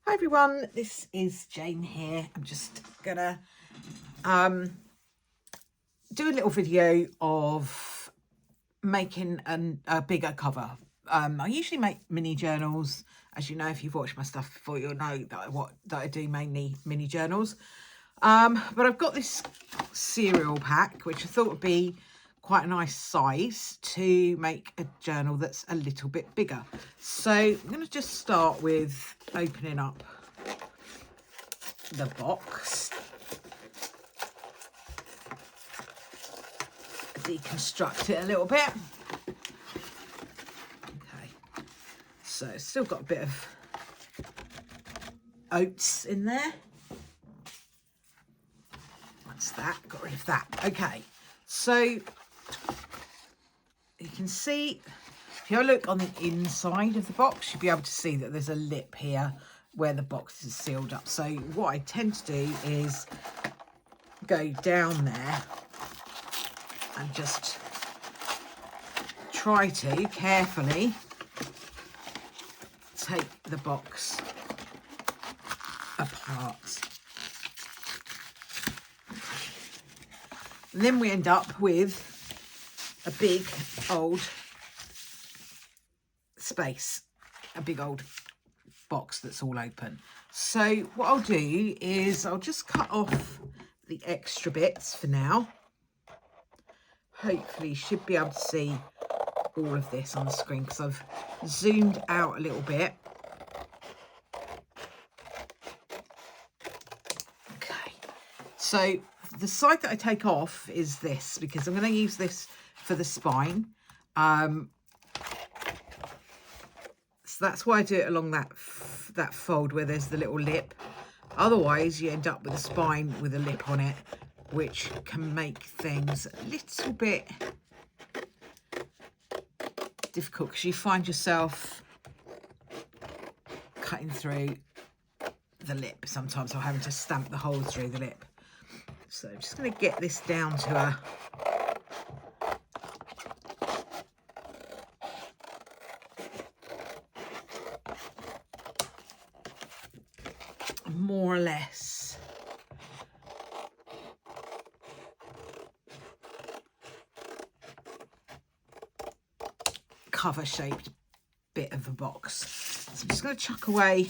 Hi everyone, this is Jane here. I'm just gonna do a little video of making a bigger cover. I usually make mini journals. As you know, if you've watched my stuff before, you'll know that I do mainly mini journals. But I've got this cereal pack, which I thought would be quite a nice size to make a journal that's a little bit bigger. So I'm going to just start with opening up the box, deconstruct it a little bit. Okay, so it's still got a bit of oats in there. That's that, got rid of that. Okay, so you can see, if you look on the inside of the box, you'll be able to see that there's a lip here where the box is sealed up. So what I tend to do is go down there and just try to carefully take the box apart. And then we end up with a big old space, a big old box that's all open. So what I'll do is I'll just cut off the extra bits for now. Hopefully you should be able to see all of this on the screen because I've zoomed out a little bit. Okay, so the side that I take off is this because I'm going to use this for the spine. So that's why I do it along that fold where there's the little lip. Otherwise you end up with a spine with a lip on it, which can make things a little bit difficult because you find yourself cutting through the lip sometimes, or having to stamp the hole through the lip. So I'm just going to get this down to a more or less cover shaped bit of the box. So I'm just going to chuck away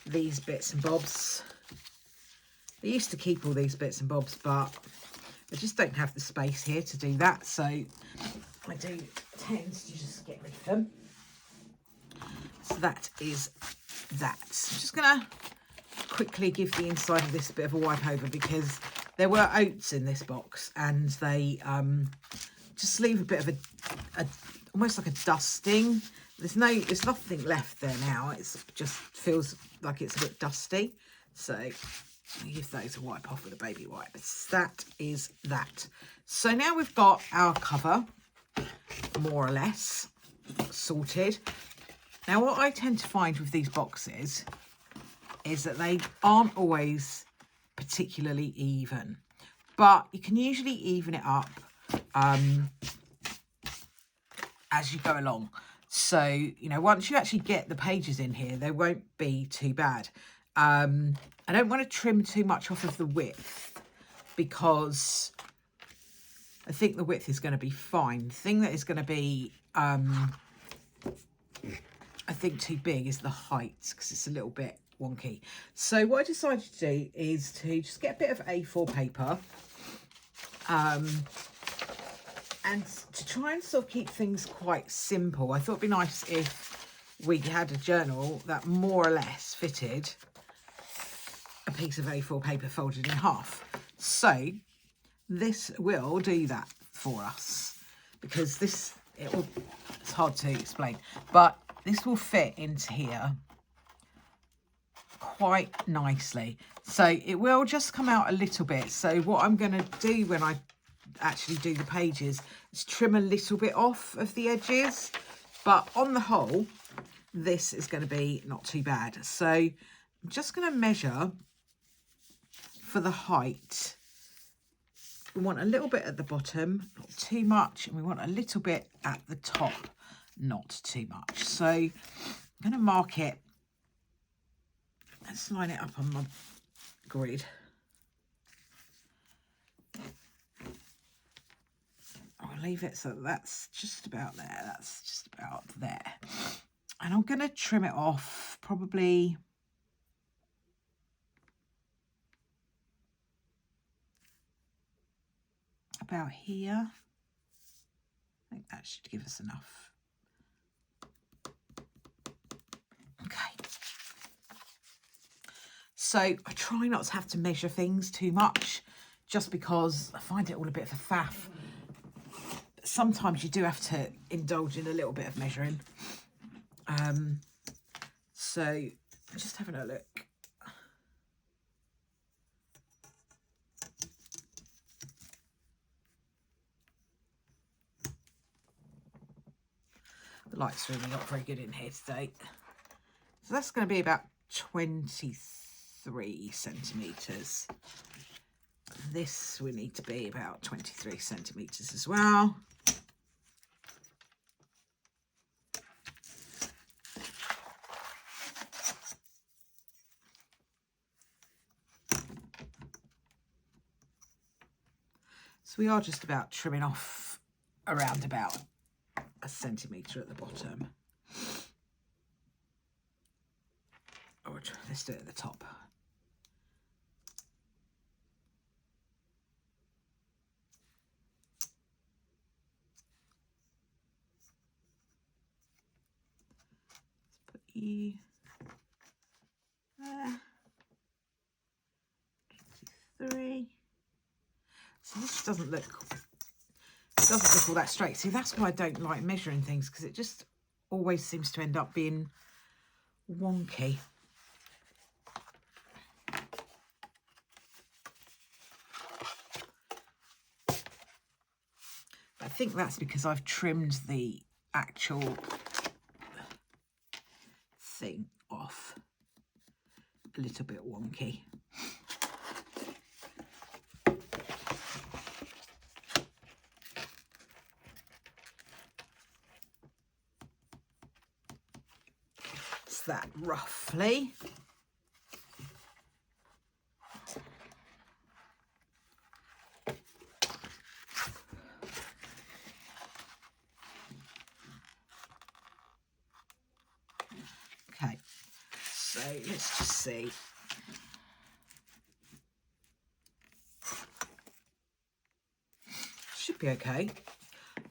these bits and bobs. I used to keep all these bits and bobs, but I just don't have the space here to do that, so I do tend to just get rid of them. So that is that. I'm just going to quickly give the inside of this a bit of a wipe over because there were oats in this box and they just leave a bit of a almost like a dusting. There's nothing left there now. It's just feels like it's a bit dusty. So I'll give those a wipe off with a baby wipe. That is that. So now we've got our cover more or less sorted. Now what I tend to find with these boxes is that they aren't always particularly even, but you can usually even it up as you go along. So, you know, once you actually get the pages in here, they won't be too bad. I don't want to trim too much off of the width because I think the width is going to be fine. The thing that is going to be, I think, too big is the height because it's a little bit wonky. So what I decided to do is to just get a bit of A4 paper and to try and sort of keep things quite simple. I thought it'd be nice if we had a journal that more or less fitted a piece of A4 paper folded in half. So this will do that for us because it's hard to explain, but this will fit into here quite nicely. So it will just come out a little bit. So what I'm going to do when I actually do the pages is trim a little bit off of the edges, but on the whole this is going to be not too bad. So I'm just going to measure for the height. We want a little bit at the bottom, not too much, and we want a little bit at the top, not too much. So I'm going to mark it let's line it up on my grid. I'll leave it so that's just about there. That's just about there. And I'm going to trim it off probably about here. I think that should give us enough. Okay. So I try not to have to measure things too much, just because I find it all a bit of a faff. Sometimes you do have to indulge in a little bit of measuring. So just having a look. The light's really not very good in here today. So that's going to be about 23 centimetres. This we need to be about 23 centimetres as well. So we are just about trimming off around about a centimetre at the bottom. Or let's do it at the top. Let's put you there. 23. So this doesn't look all that straight. See, that's why I don't like measuring things, because it just always seems to end up being wonky. I think that's because I've trimmed the actual thing off a little bit wonky. That roughly. Okay, so let's just see. Should be okay.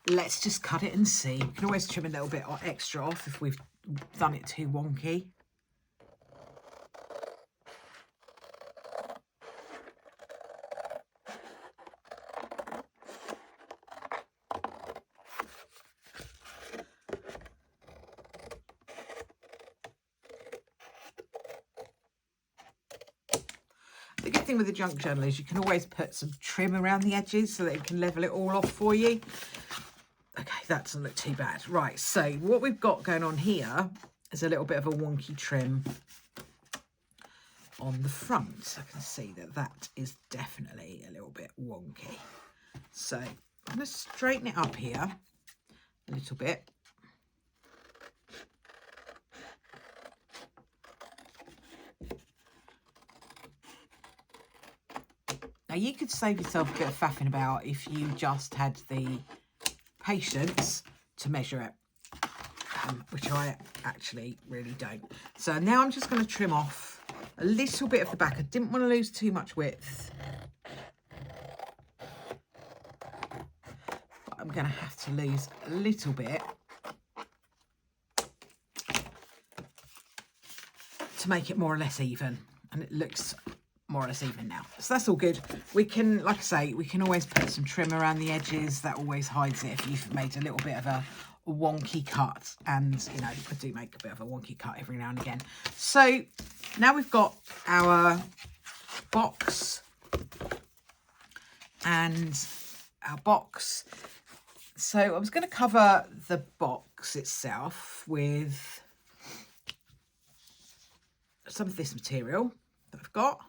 Let's just cut it and see. We can always trim a little bit extra off if we've done it too wonky. The good thing with the junk journal is you can always put some trim around the edges so that it can level it all off for you. Okay, that doesn't look too bad. Right, so what we've got going on here is a little bit of a wonky trim on the front. I can see that that is definitely a little bit wonky. So I'm going to straighten it up here a little bit. Now you could save yourself a bit of faffing about if you just had the patience to measure it, which I actually really don't. So now I'm just going to trim off a little bit of the back. I didn't want to lose too much width, but I'm going to have to lose a little bit to make it more or less even, and it looks more or less even now. So that's all good. We can, like I say, we can always put some trim around the edges. That always hides it if you've made a little bit of a wonky cut. And, you know, I do make a bit of a wonky cut every now and again. So now we've got our box and our box. So I was going to cover the box itself with some of this material that I've got.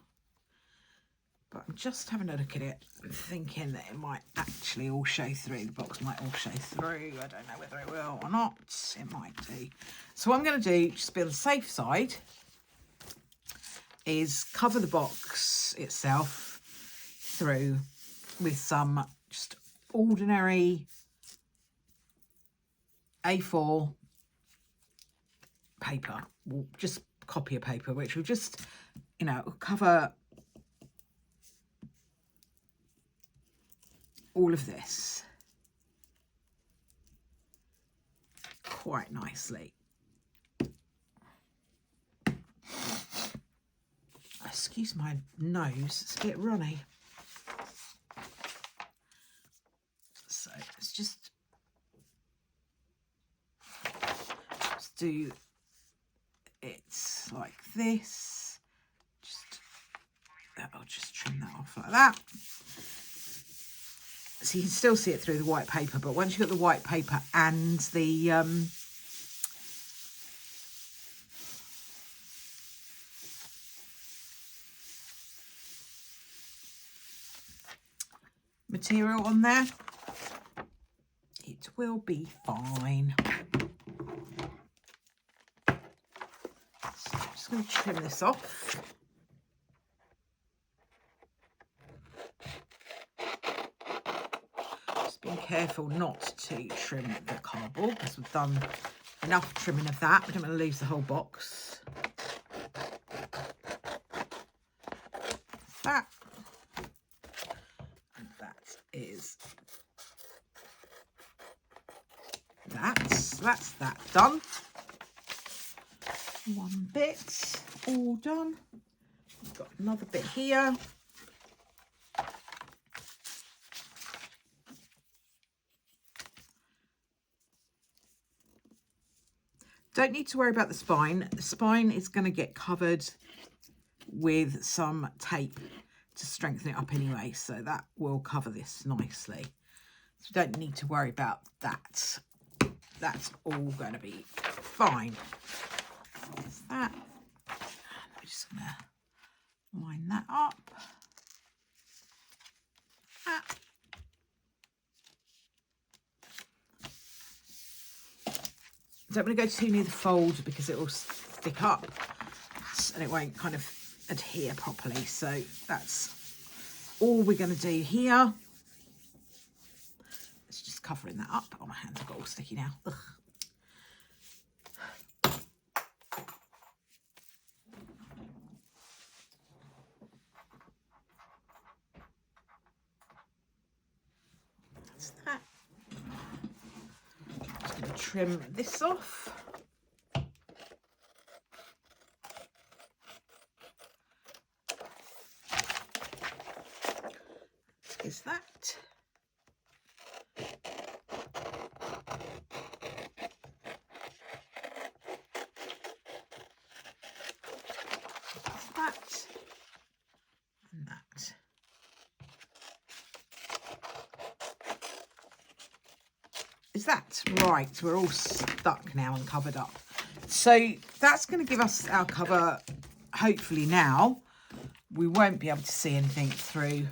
But I'm just having a look at it and thinking that it might actually all show through. The box might all show through. I don't know whether it will or not. It might do. So what I'm going to do, just be on the safe side, is cover the box itself through with some just ordinary A4 paper, just copy paper, which will just, you know, cover all of this quite nicely. Excuse my nose, it's a bit runny. So let's just do it like this. I'll just trim that off like that. So you can still see it through the white paper, but once you've got the white paper and the material on there, it will be fine. So I'm just going to trim this off. Just being careful not to trim the cardboard because we've done enough trimming of that. We don't want to lose the whole box. That. And that is that. That's that done. One bit all done. We've got another bit here. Don't need to worry about the spine. The spine is going to get covered with some tape to strengthen it up anyway, so that will cover this nicely. So don't need to worry about that. That's all going to be fine. There's that. I'm just going to line that up. Don't want to go too near the fold because it will stick up and it won't kind of adhere properly. So that's all we're going to do here. It's just covering that up. Oh, my hands have got all sticky now. Ugh. That's that. Just going to trim this off. Is that. That. And that. Is that right? We're all stuck now and covered up. So that's going to give us our cover. Hopefully now we won't be able to see anything through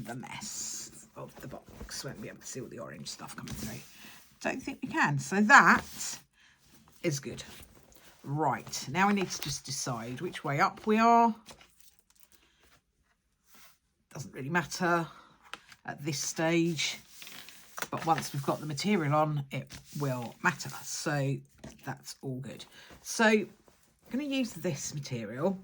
the mess of the box. Won't be able to see all the orange stuff coming through. Don't think we can. So that is good. Right, now we need to just decide which way up we are. Doesn't really matter at this stage, but once we've got the material on, it will matter. So that's all good. So I'm going to use this material.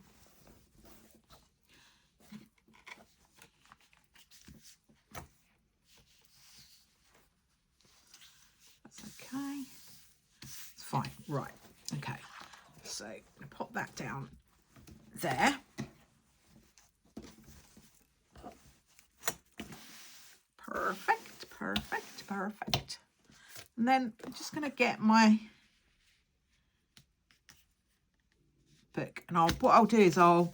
That's okay. It's fine. Right. Okay. So I'm going to pop that down there. Perfect, perfect, perfect. And then I'm just going to get my book, and what I'll do is I'll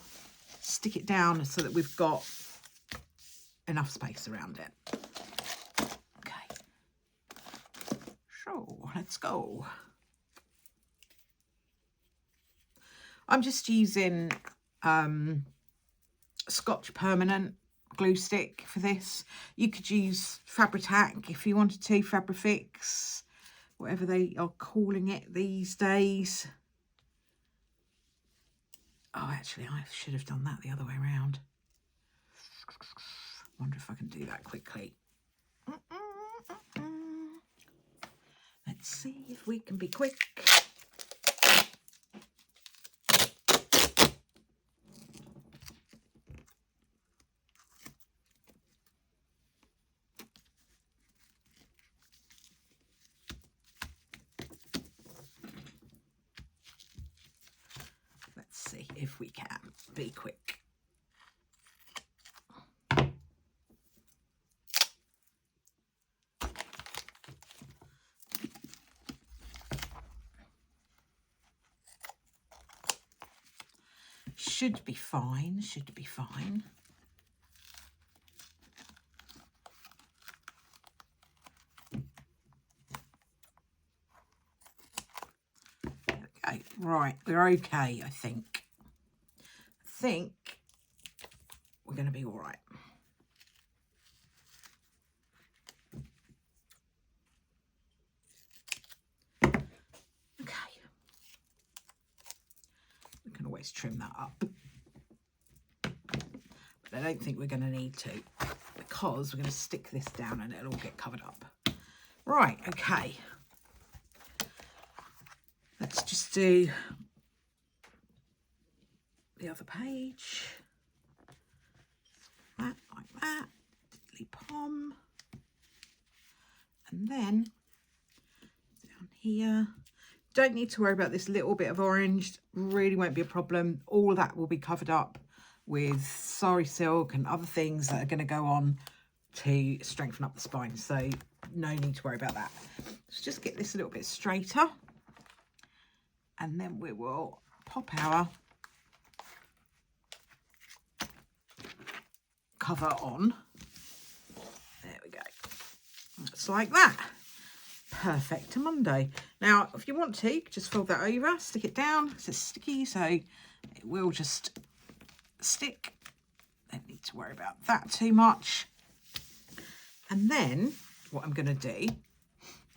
stick it down so that we've got enough space around it. Okay. So let's go. I'm just using Scotch Permanent glue stick for this. You could use Fabri-Tac if you wanted to, Fabrifix, whatever they are calling it these days. Oh, actually, I should have done that the other way around. Wonder if I can do that quickly. Let's see if we can be quick. Let's see if we can be quick. Should be fine, should be fine. Okay, right, we're okay, I think. I think we're going to be all right. Okay. We can always trim that up. But I don't think we're going to need to, because we're going to stick this down and it'll all get covered up. Right, okay. Let's just do the other page. That, like that. Diddly pom. And then down here. Don't need to worry about this little bit of orange. Really won't be a problem. All that will be covered up with sari silk and other things that are going to go on to strengthen up the spine. So no need to worry about that. Let's just get this a little bit straighter. And then we will pop our cover on. There we go. It's like that. Perfect to Monday. Now, if you want to, just fold that over, stick it down. It's sticky, so it will just stick. Don't need to worry about that too much. And then what I'm going to do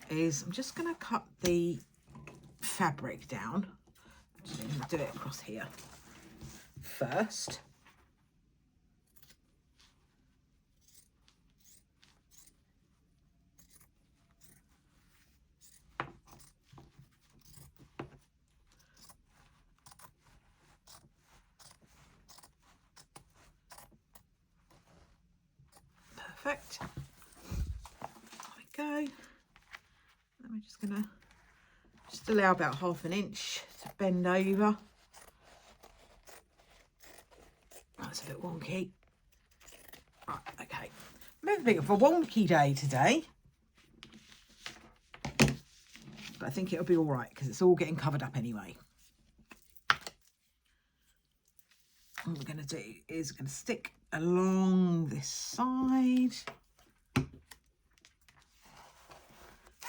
is I'm just going to cut the fabric down. Actually, I'm going to do it across here first. Perfect. There we go. I'm just going to allow about 1/2 inch to bend over. That's a bit wonky. Right, okay. A bit of a wonky day today. But I think it'll be all right because it's all getting covered up anyway. What we're going to do is we're going to stick along this side.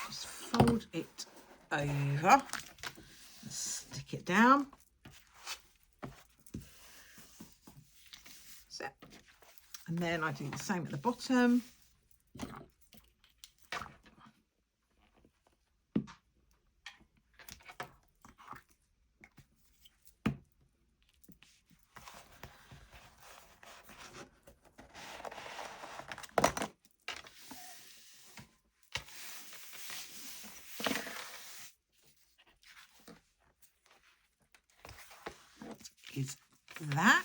Just fold it over. Stick it down. That's it. And then I do the same at the bottom. Is that,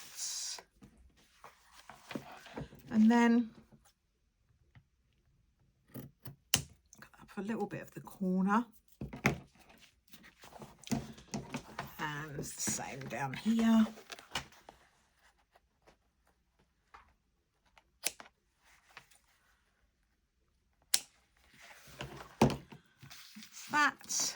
and then cut up a little bit of the corner, and it's the same down here. That's that.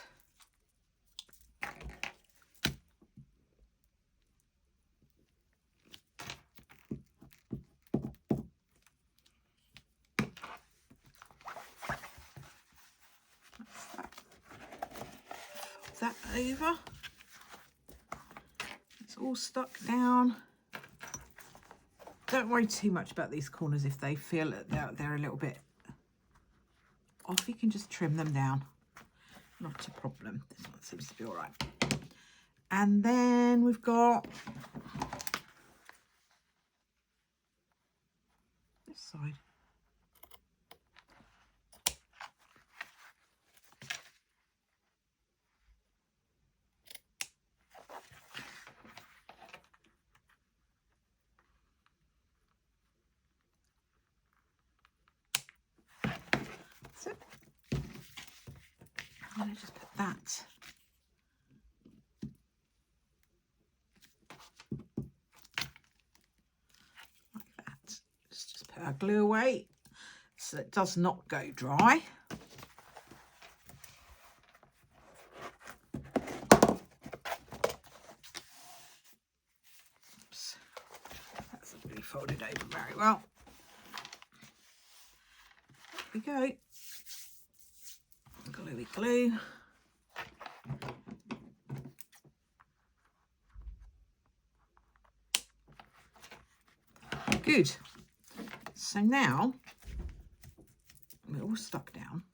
That over. It's all stuck down. Don't worry too much about these corners if they feel that they're a little bit off. You can just trim them down. Not a problem. This one seems to be all right. And then we've got going to just put that like that. Let's just put our glue away so it does not go dry. Oops. That's not really folded over very well. There we go. Gluey glue. Good. So now we're all stuck down.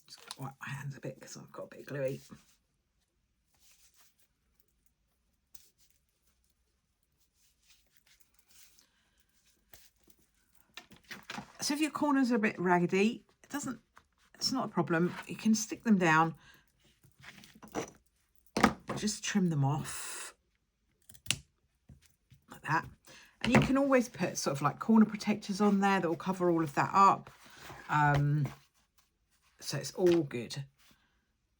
Just gonna wipe my hands a bit because I've got a bit gluey. So if your corners are a bit raggedy, it's not a problem. You can stick them down, just trim them off like that. And you can always put sort of like corner protectors on there that will cover all of that up. So it's all good.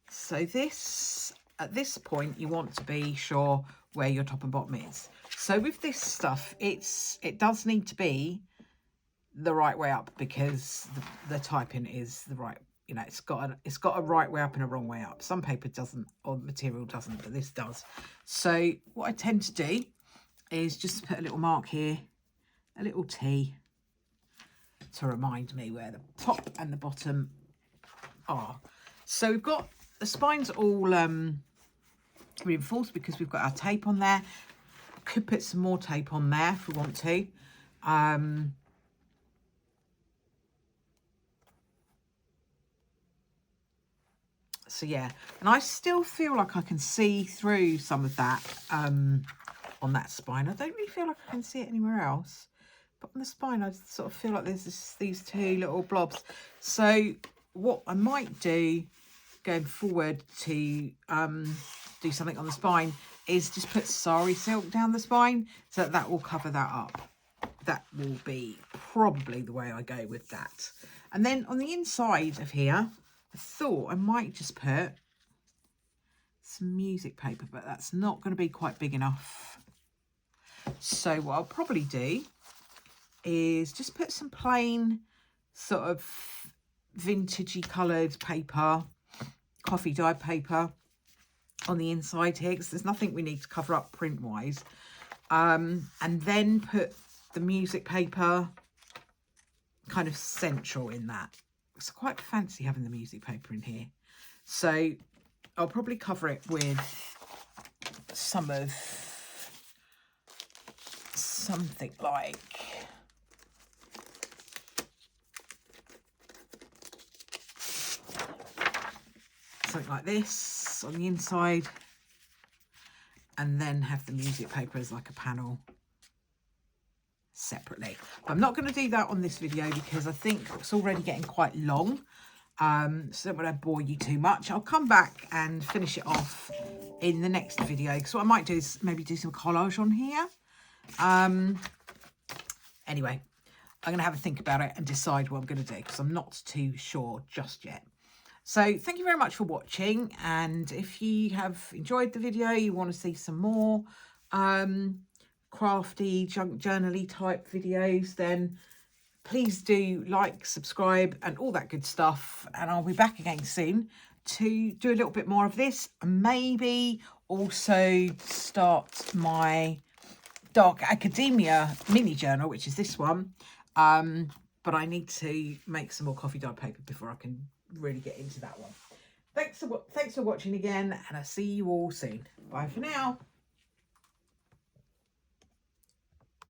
So this, at this point, you want to be sure where your top and bottom is. So with this stuff, it does need to be the right way up because the typing is the right, you know, it's got a right way up and a wrong way up. Some paper doesn't, or material doesn't, but this does. So what I tend to do is just put a little mark here, a little T, to remind me where the top and the bottom are. So we've got the spines all reinforced because we've got our tape on there. Could put some more tape on there if we want to. So yeah, and I still feel like I can see through some of that on that spine. I don't really feel like I can see it anywhere else, but on the spine I sort of feel like there's these two little blobs. So what I might do going forward to do something on the spine is just put sari silk down the spine so that will cover that up. That will be probably the way I go with that. And then on the inside of here, I thought I might just put some music paper, but that's not going to be quite big enough. So what I'll probably do is just put some plain sort of vintagey coloured paper, coffee dyed paper on the inside here, because there's nothing we need to cover up print wise. And then put the music paper kind of central in that. It's quite fancy having the music paper in here. So I'll probably cover it with something like this on the inside, and then have the music paper as like a panel separately. I'm not going to do that on this video because I think it's already getting quite long, so I don't want to bore you too much. I'll come back and finish it off in the next video, because what I might do is maybe do some collage on here. Anyway, I'm going to have a think about it and decide what I'm going to do, because I'm not too sure just yet. So thank you very much for watching, and if you have enjoyed the video, you want to see some more crafty, junk journal-y type videos, then please do like, subscribe and all that good stuff, and I'll be back again soon to do a little bit more of this, and maybe also start my Dark Academia mini journal, which is this one, but I need to make some more coffee dyed paper before I can really get into that one. Thanks for watching again, and I'll see you all soon. Bye for now.